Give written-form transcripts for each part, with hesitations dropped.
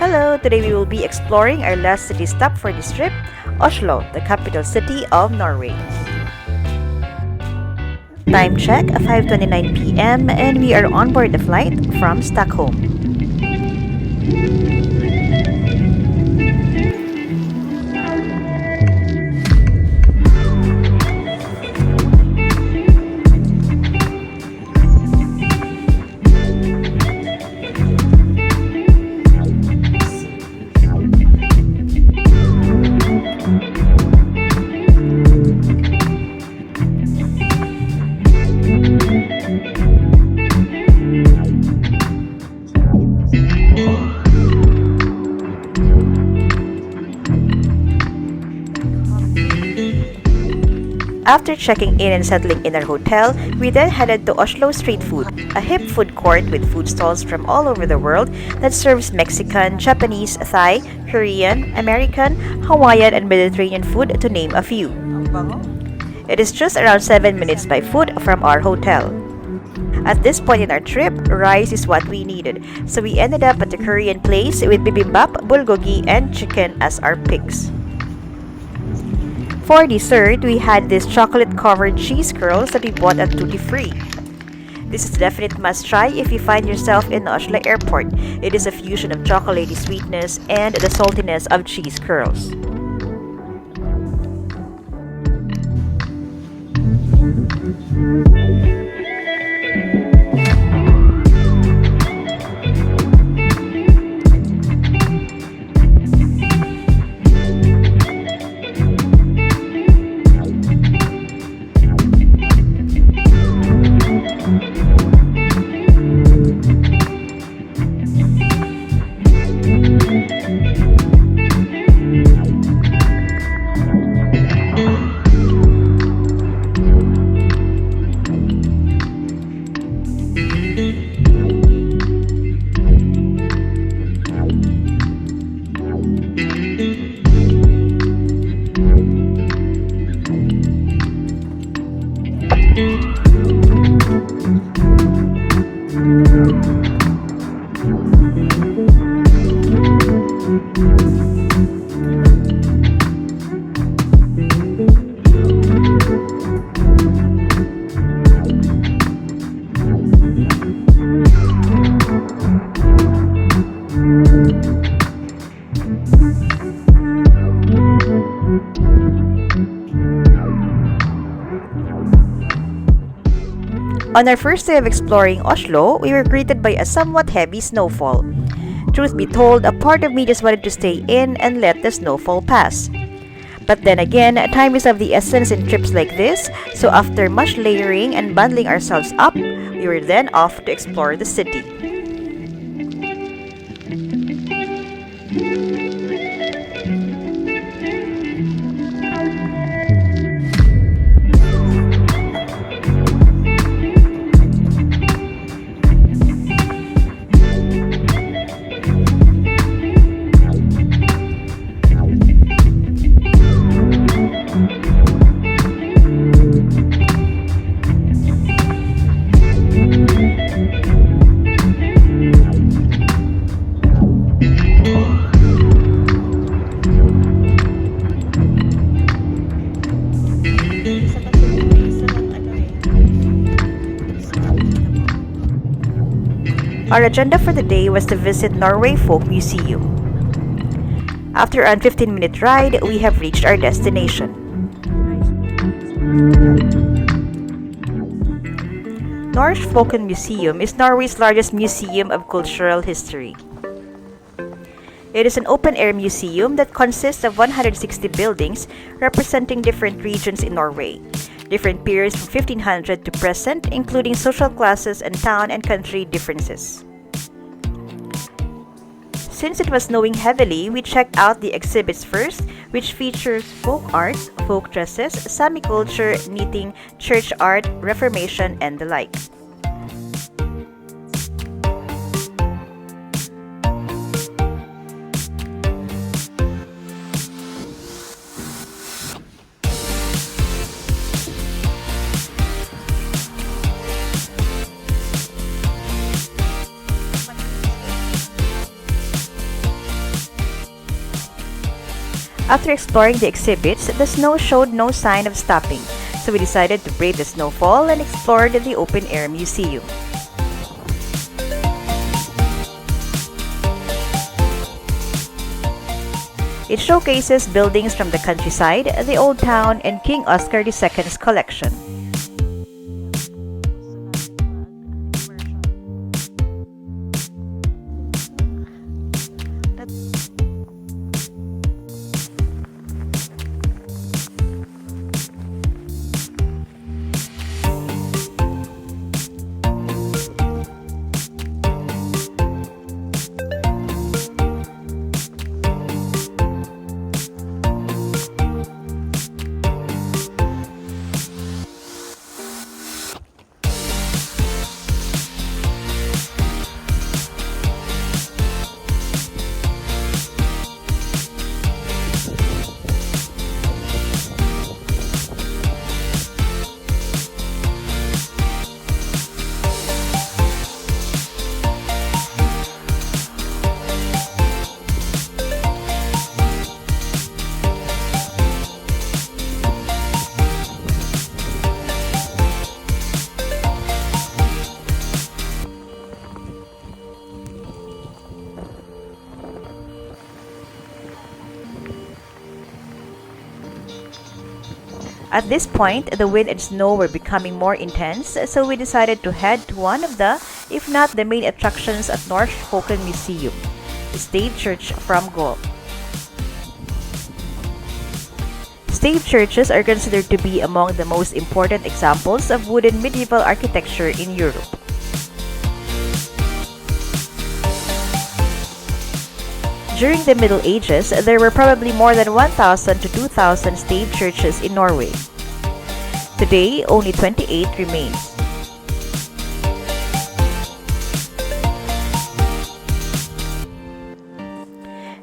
Hello, today we will be exploring our last city stop for this trip, Oslo, the capital city of Norway. Time check, 5:29 p.m. and we are on board the flight from Stockholm. After checking in and settling in our hotel, we then headed to Oslo Street Food, a hip food court with food stalls from all over the world that serves Mexican, Japanese, Thai, Korean, American, Hawaiian, and Mediterranean food, to name a few. It is just around 7 minutes by foot from our hotel. At this point in our trip, rice is what we needed, so we ended up at the Korean place with bibimbap, bulgogi, and chicken as our picks. For dessert, we had these chocolate-covered cheese curls that we bought at Tutti Free. This is a definite must-try if you find yourself in Oslo Airport. It is a fusion of chocolatey sweetness and the saltiness of cheese curls. On our first day of exploring Oslo, we were greeted by a somewhat heavy snowfall. Truth be told, a part of me just wanted to stay in and let the snowfall pass. But then again, time is of the essence in trips like this, so after much layering and bundling ourselves up, we were then off to explore the city. Our agenda for the day was to visit Norway Folk Museum. After a 15-minute ride, we have reached our destination. Norsk Folkemuseum is Norway's largest museum of cultural history. It is an open-air museum that consists of 160 buildings representing different regions in Norway, different periods from 1500 to present, including social classes and town and country differences. Since it was snowing heavily, we checked out the exhibits first, which features folk art, folk dresses, Sami culture, knitting, church art, Reformation, and the like. After exploring the exhibits, the snow showed no sign of stopping, so we decided to brave the snowfall and explored the open-air museum. It showcases buildings from the countryside, the old town, and King Oscar II's collection. At this point, the wind and snow were becoming more intense, so we decided to head to one of the, if not the main attractions at Norsk Folkemuseum, the Stave Church from Gaul. Stave churches are considered to be among the most important examples of wooden medieval architecture in Europe. During the Middle Ages, there were probably more than 1,000 to 2,000 stave churches in Norway. Today, only 28 remain.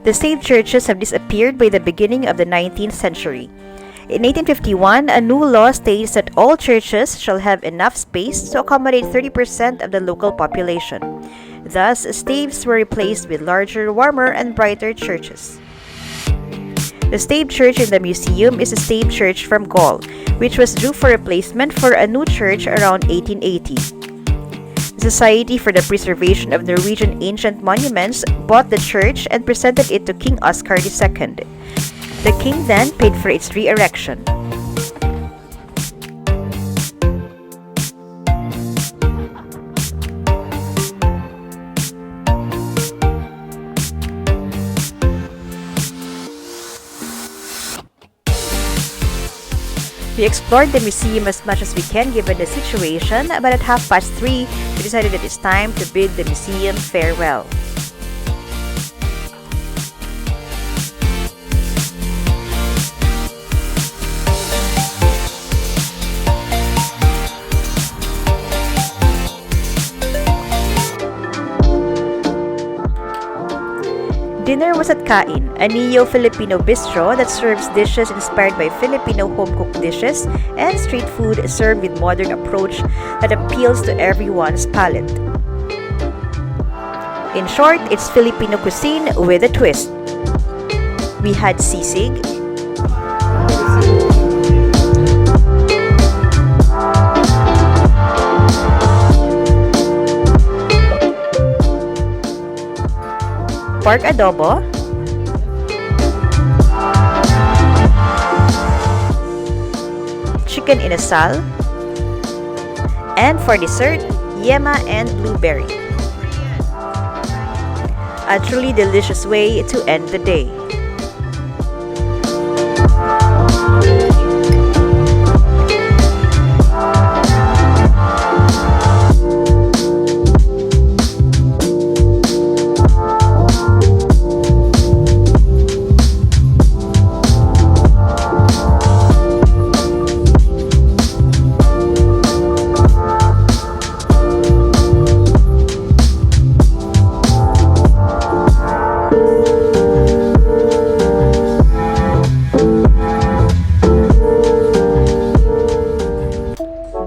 The stave churches have disappeared by the beginning of the 19th century. In 1851, a new law states that all churches shall have enough space to accommodate 30% of the local population. Thus, staves were replaced with larger, warmer, and brighter churches. The stave church in the museum is a stave church from Gaul, which was due for replacement for a new church around 1880. The Society for the Preservation of Norwegian Ancient Monuments bought the church and presented it to King Oscar II. The king then paid for its re-erection. We explored the museum as much as we can given the situation, but at 3:30, we decided that it's time to bid the museum farewell. Dinner was at Kain, a neo-Filipino bistro that serves dishes inspired by Filipino home-cooked dishes and street food served with modern approach that appeals to everyone's palate. In short, it's Filipino cuisine with a twist. We had sisig, pork adobo, chicken inasal, and for dessert, yema and blueberry. A truly delicious way to end the day.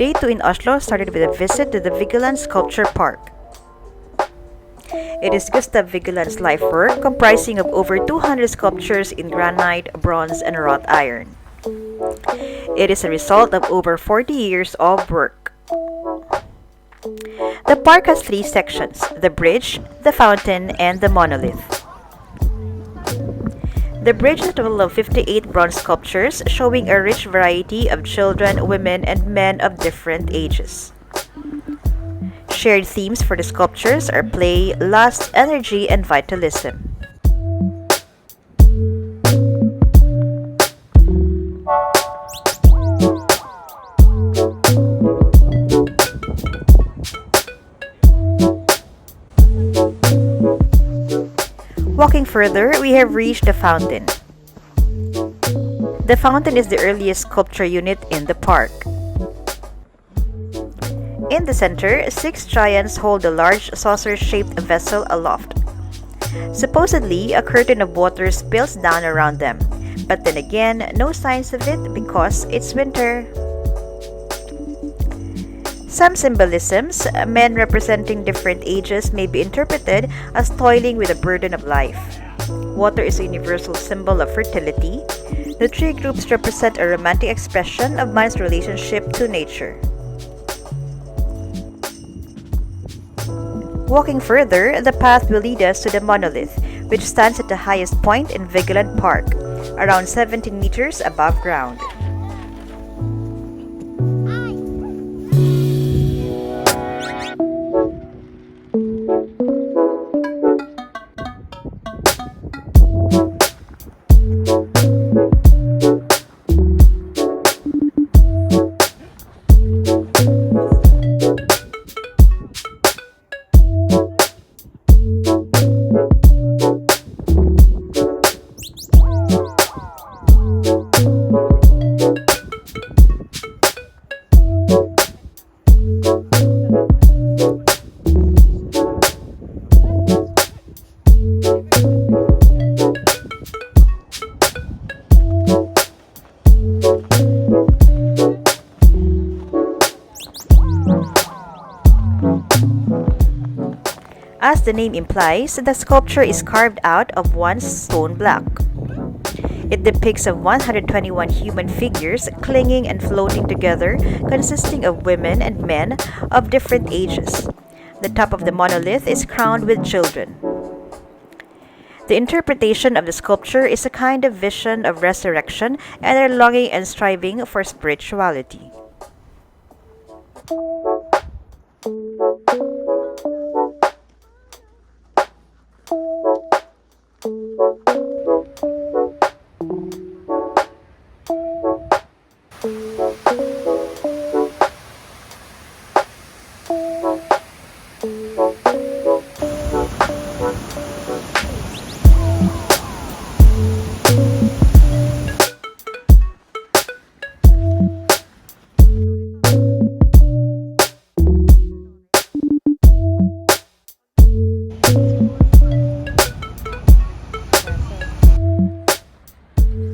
Day 2 in Oslo started with a visit to the Vigeland Sculpture Park. It is Gustav Vigeland's life work, comprising of over 200 sculptures in granite, bronze, and wrought iron. It is a result of over 40 years of work. The park has three sections: the bridge, the fountain, and the monolith. The bridge is a total of 58 bronze sculptures showing a rich variety of children, women, and men of different ages. Shared themes for the sculptures are play, lust, energy, and vitalism. Walking further, we have reached the fountain. The fountain is the earliest sculpture unit in the park. In the center, 6 giants hold a large saucer-shaped vessel aloft. Supposedly, a curtain of water spills down around them, but then again, no signs of it because it's winter. Some symbolisms, men representing different ages, may be interpreted as toiling with the burden of life. Water is a universal symbol of fertility. The 3 groups represent a romantic expression of man's relationship to nature. Walking further, the path will lead us to the monolith, which stands at the highest point in Vigeland Park, around 17 meters above ground. As the name implies, the sculpture is carved out of one stone block. It depicts of 121 human figures clinging and floating together, consisting of women and men of different ages. The top of the monolith is crowned with children. The interpretation of the sculpture is a kind of vision of resurrection and their longing and striving for spirituality.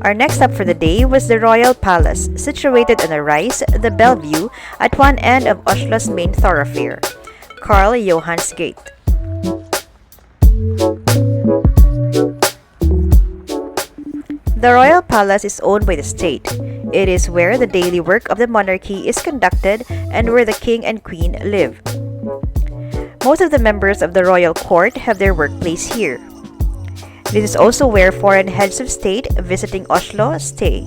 Our next stop for the day was the Royal Palace, situated on a rise, the Bellevue, at one end of Oslo's main thoroughfare, Karl Johans Gate. The Royal Palace is owned by the state. It is where the daily work of the monarchy is conducted and where the king and queen live. Most of the members of the royal court have their workplace here. This is also where foreign heads of state visiting Oslo stay.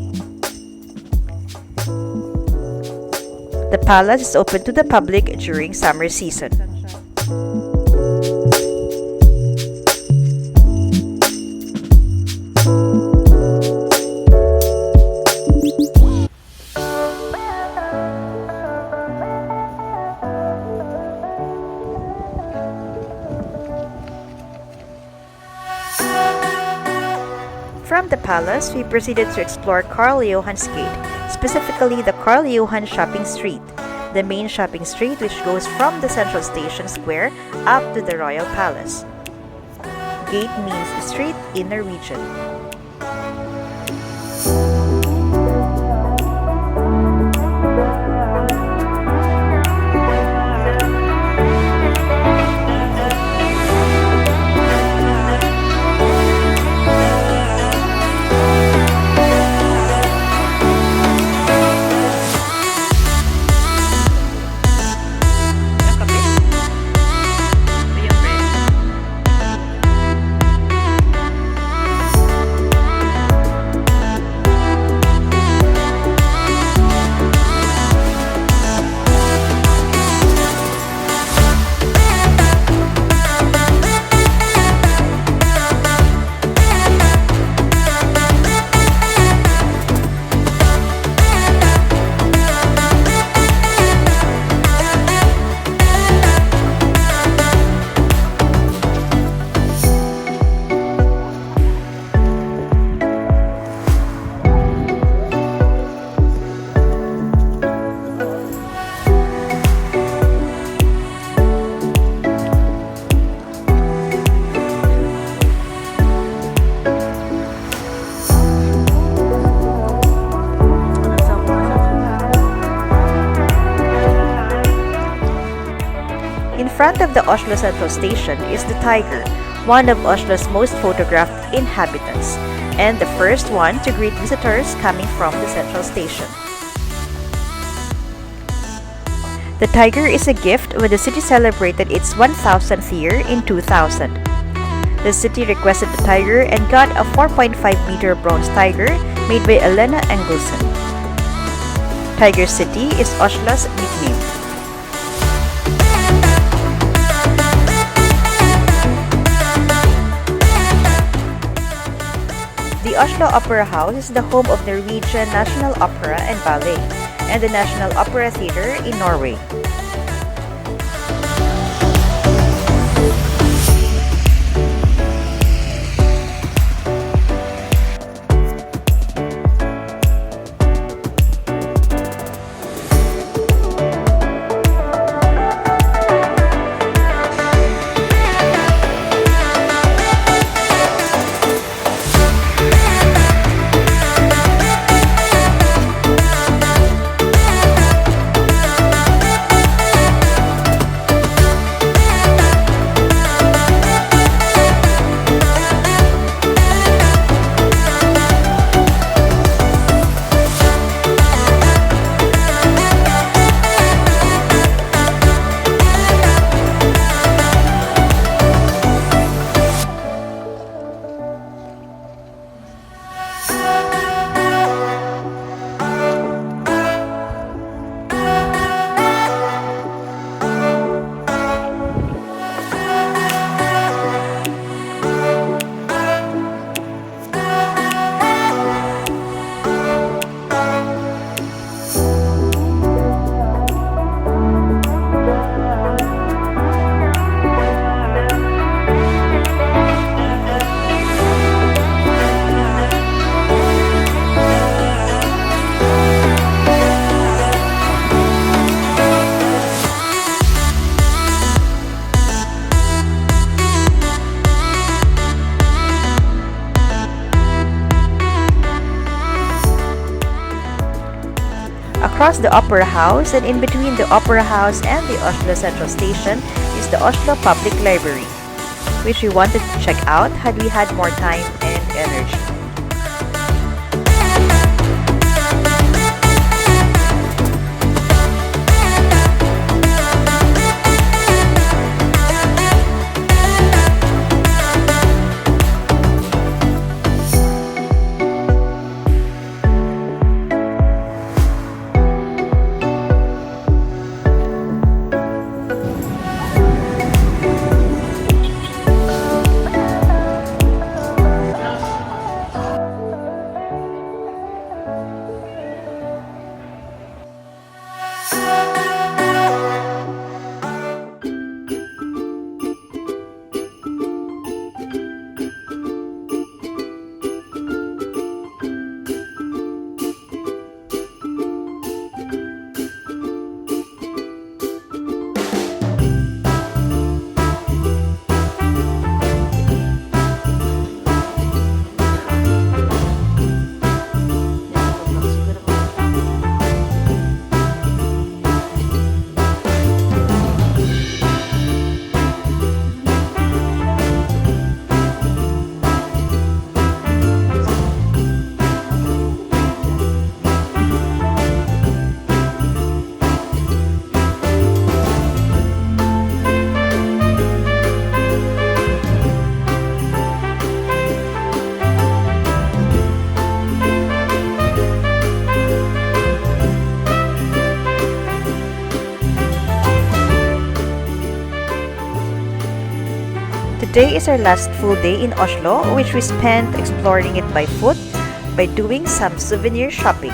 The palace is open to the public during summer season. From the palace, we proceeded to explore Karl Johans Gate, specifically the Karl Johan Shopping Street, the main shopping street which goes from the central station square up to the Royal Palace. Gate means street in Norwegian. front of the Oslo Central Station is the tiger, one of Oslo's most photographed inhabitants, and the first one to greet visitors coming from the central station. The tiger is a gift when the city celebrated its 1000th year in 2000. The city requested the tiger and got a 4.5-meter bronze tiger made by Elena Engelsen. Tiger City is Oslo's nickname. The Oslo Opera House is the home of Norwegian National Opera and Ballet and the National Opera Theatre in Norway. Across the Opera House and in between the Opera House and the Oslo Central Station is the Oslo Public Library, which we wanted to check out had we had more time and energy. Today is our last full day in Oslo, which we spent exploring it by foot by doing some souvenir shopping.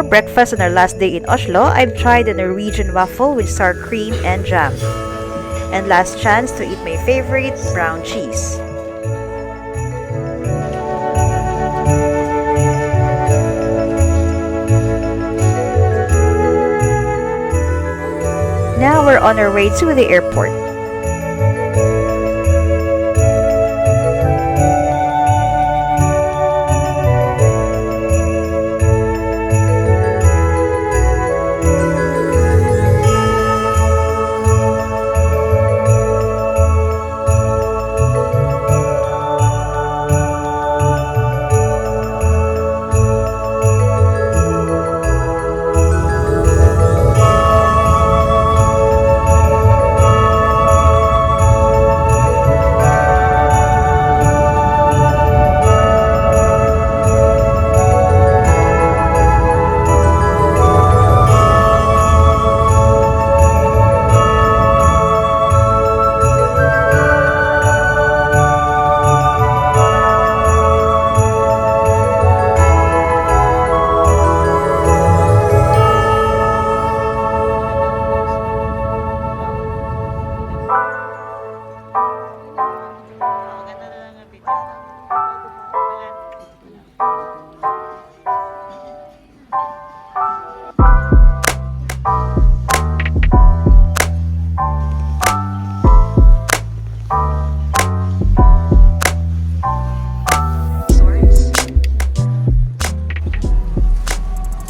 For breakfast on our last day in Oslo, I've tried the Norwegian waffle with sour cream and jam. And last chance to eat my favorite, brown cheese. Now we're on our way to the airport.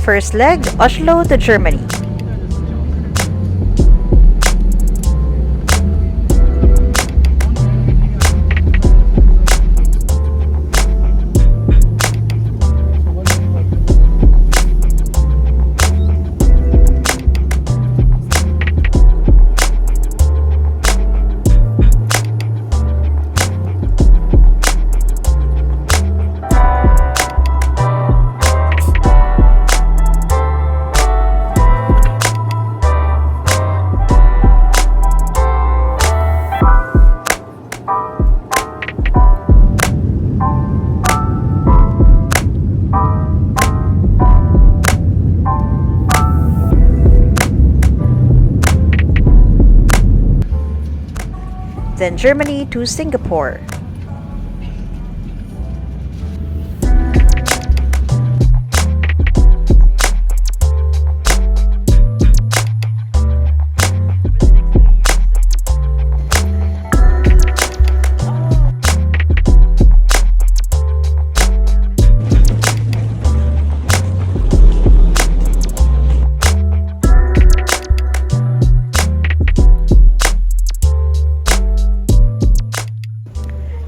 First leg, Oslo to Germany. Then Germany to Singapore.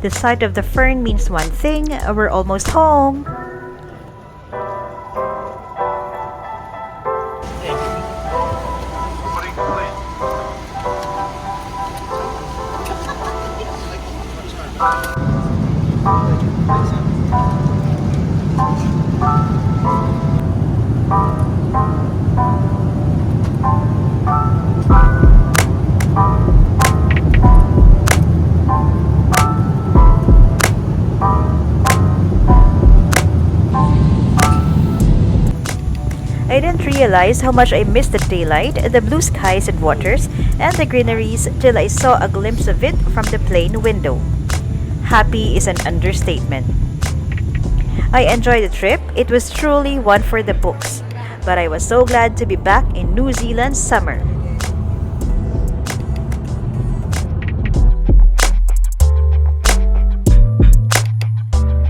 The sight of the fern means one thing, we're almost home. I didn't realize how much I missed the daylight, the blue skies and waters, and the greeneries till I saw a glimpse of it from the plane window. Happy is an understatement. I enjoyed the trip. It was truly one for the books. But I was so glad to be back in New Zealand's summer.